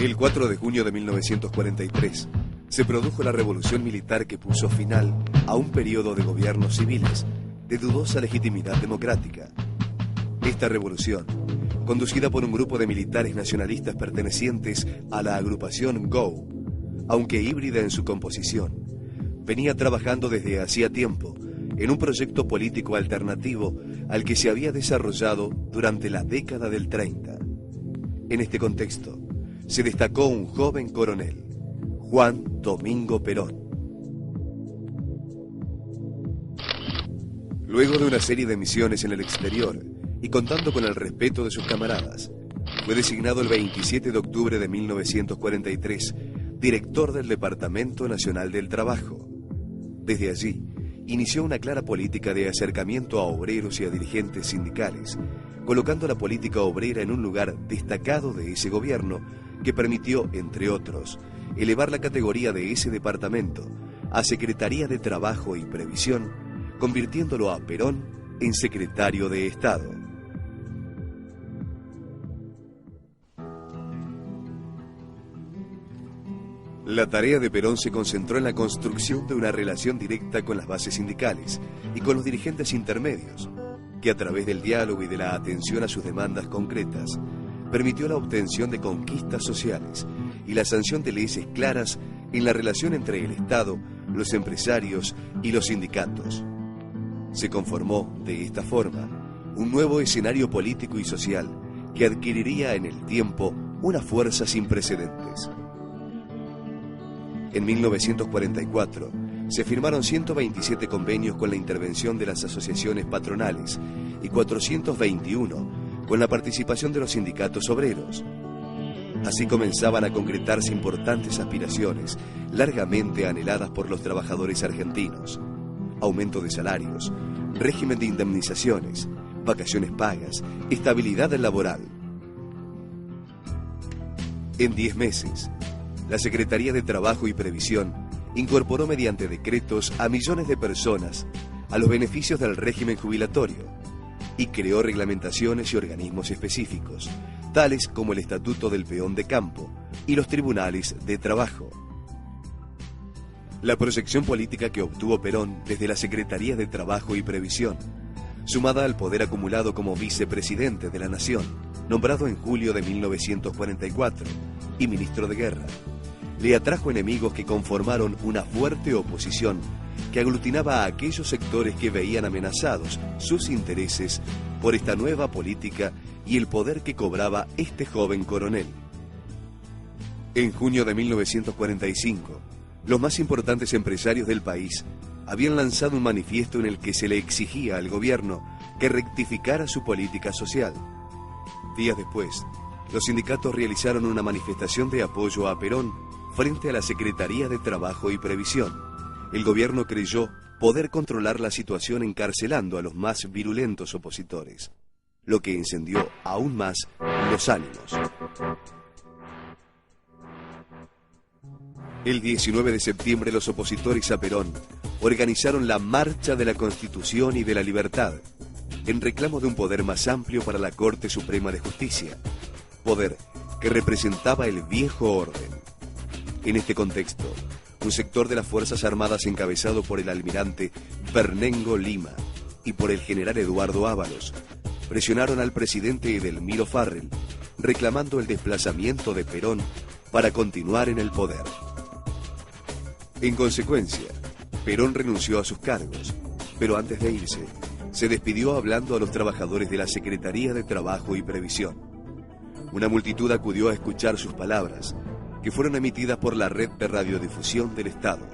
El 4 de junio de 1943 se produjo la revolución militar que puso final a un periodo de gobiernos civiles de dudosa legitimidad democrática. Esta revolución, conducida por un grupo de militares nacionalistas pertenecientes a la agrupación GO, aunque híbrida en su composición, venía trabajando desde hacía tiempo en un proyecto político alternativo al que se había desarrollado durante la década del 30. En este contexto, se destacó un joven coronel, Juan Domingo Perón. Luego de una serie de misiones en el exterior y contando con el respeto de sus camaradas, fue designado el 27 de octubre de 1943 director del Departamento Nacional del Trabajo. Desde allí, inició una clara política de acercamiento a obreros y a dirigentes sindicales, colocando la política obrera en un lugar destacado de ese gobierno que permitió, entre otros, elevar la categoría de ese departamento a Secretaría de Trabajo y Previsión, convirtiéndolo a Perón en secretario de Estado. La tarea de Perón se concentró en la construcción de una relación directa con las bases sindicales y con los dirigentes intermedios, que a través del diálogo y de la atención a sus demandas concretas, permitió la obtención de conquistas sociales y la sanción de leyes claras en la relación entre el Estado, los empresarios y los sindicatos. Se conformó, de esta forma, un nuevo escenario político y social que adquiriría en el tiempo una fuerza sin precedentes. En 1944 se firmaron 127 convenios con la intervención de las asociaciones patronales y 421 con la participación de los sindicatos obreros. Así comenzaban a concretarse importantes aspiraciones largamente anheladas por los trabajadores argentinos: aumento de salarios, régimen de indemnizaciones, vacaciones pagas, estabilidad laboral. En 10 meses, la Secretaría de Trabajo y Previsión incorporó mediante decretos a millones de personas a los beneficios del régimen jubilatorio y creó reglamentaciones y organismos específicos, tales como el Estatuto del Peón de Campo y los tribunales de trabajo. La proyección política que obtuvo Perón desde la Secretaría de Trabajo y Previsión, sumada al poder acumulado como vicepresidente de la Nación, nombrado en julio de 1944, y ministro de Guerra, le atrajo enemigos que conformaron una fuerte oposición que aglutinaba a aquellos sectores que veían amenazados sus intereses por esta nueva política y el poder que cobraba este joven coronel. En junio de 1945, los más importantes empresarios del país habían lanzado un manifiesto en el que se le exigía al gobierno que rectificara su política social. Días después, los sindicatos realizaron una manifestación de apoyo a Perón frente a la Secretaría de Trabajo y Previsión. El gobierno creyó poder controlar la situación encarcelando a los más virulentos opositores, lo que encendió aún más los ánimos. El 19 de septiembre los opositores a Perón organizaron la Marcha de la Constitución y de la Libertad, en reclamo de un poder más amplio para la Corte Suprema de Justicia, poder que representaba el viejo orden. En este contexto, un sector de las Fuerzas Armadas encabezado por el almirante Bernengo Lima y por el general Eduardo Ábalos presionaron al presidente Edelmiro Farrell, reclamando el desplazamiento de Perón para continuar en el poder. En consecuencia, Perón renunció a sus cargos, pero antes de irse, se despidió hablando a los trabajadores de la Secretaría de Trabajo y Previsión. Una multitud acudió a escuchar sus palabras, que fueron emitidas por la red de radiodifusión del Estado.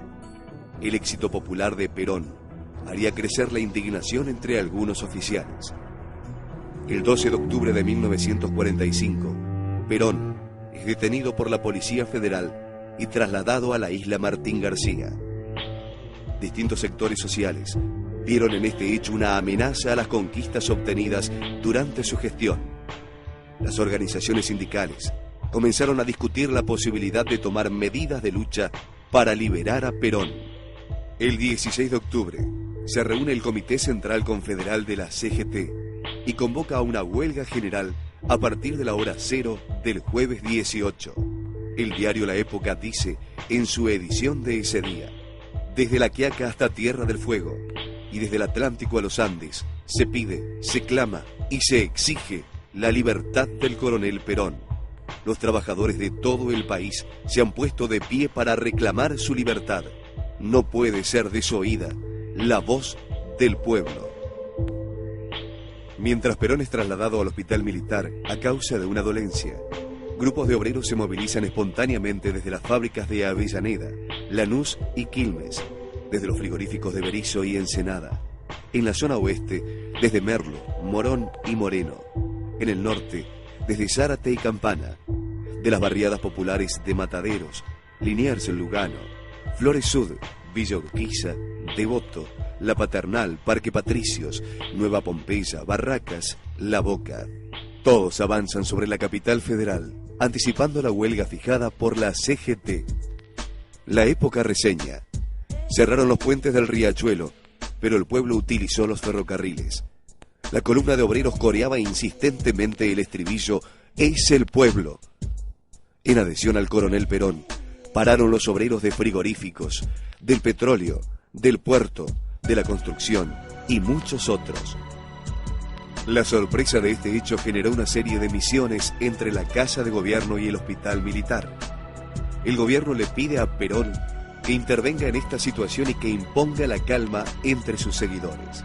El éxito popular de Perón haría crecer la indignación entre algunos oficiales. El 12 de octubre de 1945, Perón es detenido por la Policía Federal y trasladado a la isla Martín García. Distintos sectores sociales vieron en este hecho una amenaza a las conquistas obtenidas durante su gestión. Las organizaciones sindicales comenzaron a discutir la posibilidad de tomar medidas de lucha para liberar a Perón. El 16 de octubre se reúne el Comité Central Confederal de la CGT y convoca a una huelga general a partir de la hora 0 del jueves 18. El diario La Época dice, en su edición de ese día: desde La Quiaca hasta Tierra del Fuego, y desde el Atlántico a los Andes, se pide, se clama y se exige la libertad del coronel Perón. Los trabajadores de todo el país se han puesto de pie para reclamar su libertad. No puede ser desoída la voz del pueblo. Mientras Perón es trasladado al hospital militar a causa de una dolencia, grupos de obreros se movilizan espontáneamente desde las fábricas de Avellaneda, Lanús y Quilmes, desde los frigoríficos de Berisso y Ensenada, en la zona oeste, desde Merlo, Morón y Moreno, en el norte, desde Zárate y Campana, de las barriadas populares de Mataderos, Liniers en Lugano, Flores Sud, Villa Urquiza, Devoto, La Paternal, Parque Patricios, Nueva Pompeya, Barracas, La Boca. Todos avanzan sobre la capital federal, anticipando la huelga fijada por la CGT. La Época reseña: cerraron los puentes del Riachuelo, pero el pueblo utilizó los ferrocarriles. La columna de obreros coreaba insistentemente el estribillo: es el pueblo. En adhesión al coronel Perón, pararon los obreros de frigoríficos, del petróleo, del puerto, de la construcción y muchos otros. La sorpresa de este hecho generó una serie de misiones entre la Casa de Gobierno y el Hospital Militar. El gobierno le pide a Perón que intervenga en esta situación y que imponga la calma entre sus seguidores.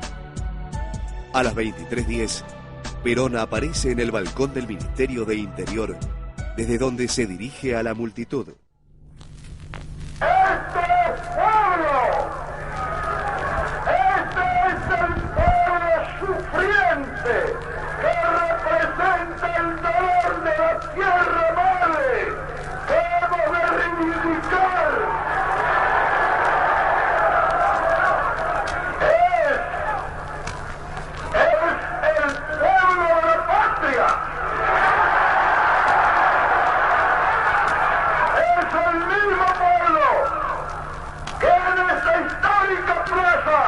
A las 23:10, Perón aparece en el balcón del Ministerio de Interior, desde donde se dirige a la multitud. ¡Este es pueblo! ¡Este es el pueblo sufriente que representa el dolor de la tierra madre que hemos de reivindicar! ¡Es el pueblo de la patria! ¡Es el mismo pueblo que en esta histórica plaza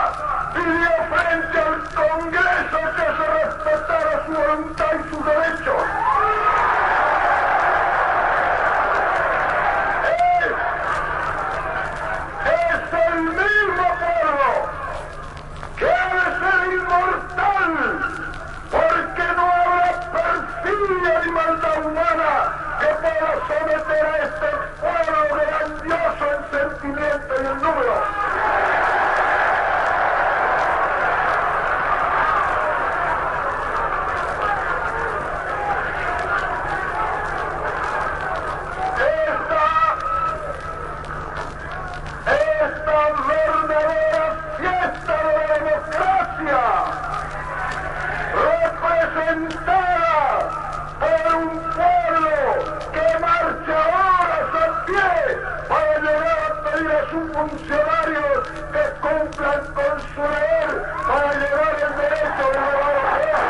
pidió frente al Congreso que se respetara su voluntad y sus derechos! Es el mismo pueblo que ha de ser inmortal, porque no habrá perfidia ni maldad humana que pueda someter a este pueblo grandioso en sentimiento y en número. Esta verdadera fiesta de la democracia, representada por un pueblo que marcha horas a pie para llegar a pedir a sus funcionarios que cumplan con su deber para llevar el derecho de la democracia.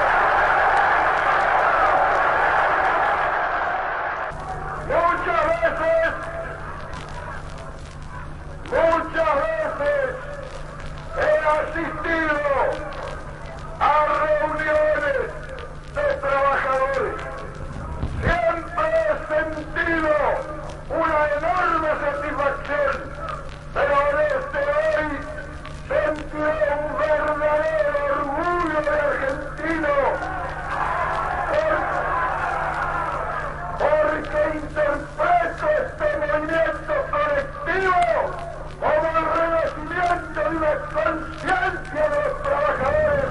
Muchas veces he asistido a reuniones de trabajadores. Siempre he sentido una enorme satisfacción, pero desde hoy sentiré un verdadero orgullo de argentino, porque interpreto este movimiento colectivo como el renacimiento de una conciencia de los trabajadores,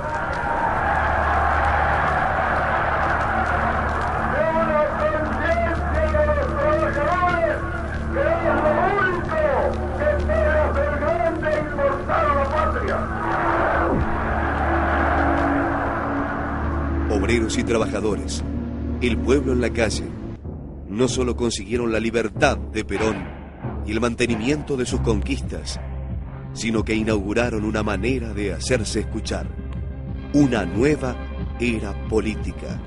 de una conciencia de los trabajadores que es lo único que puede hacer grande e inmortal a la patria. Obreros y trabajadores, el pueblo en la calle, no solo consiguieron la libertad de Perón y el mantenimiento de sus conquistas, sino que inauguraron una manera de hacerse escuchar, una nueva era política.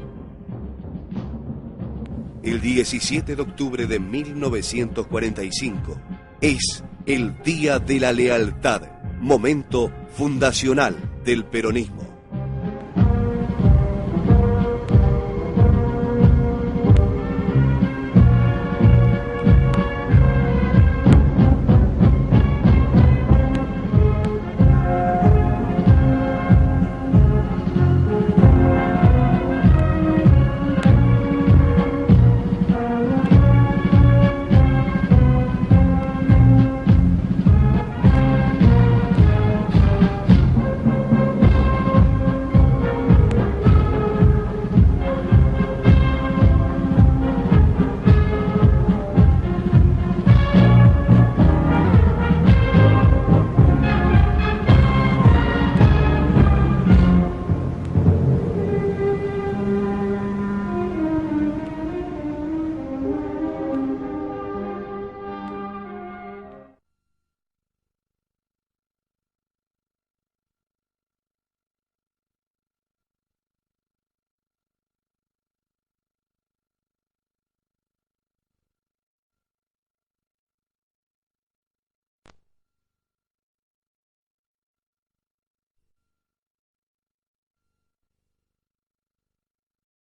El 17 de octubre de 1945 es el Día de la Lealtad, momento fundacional del peronismo.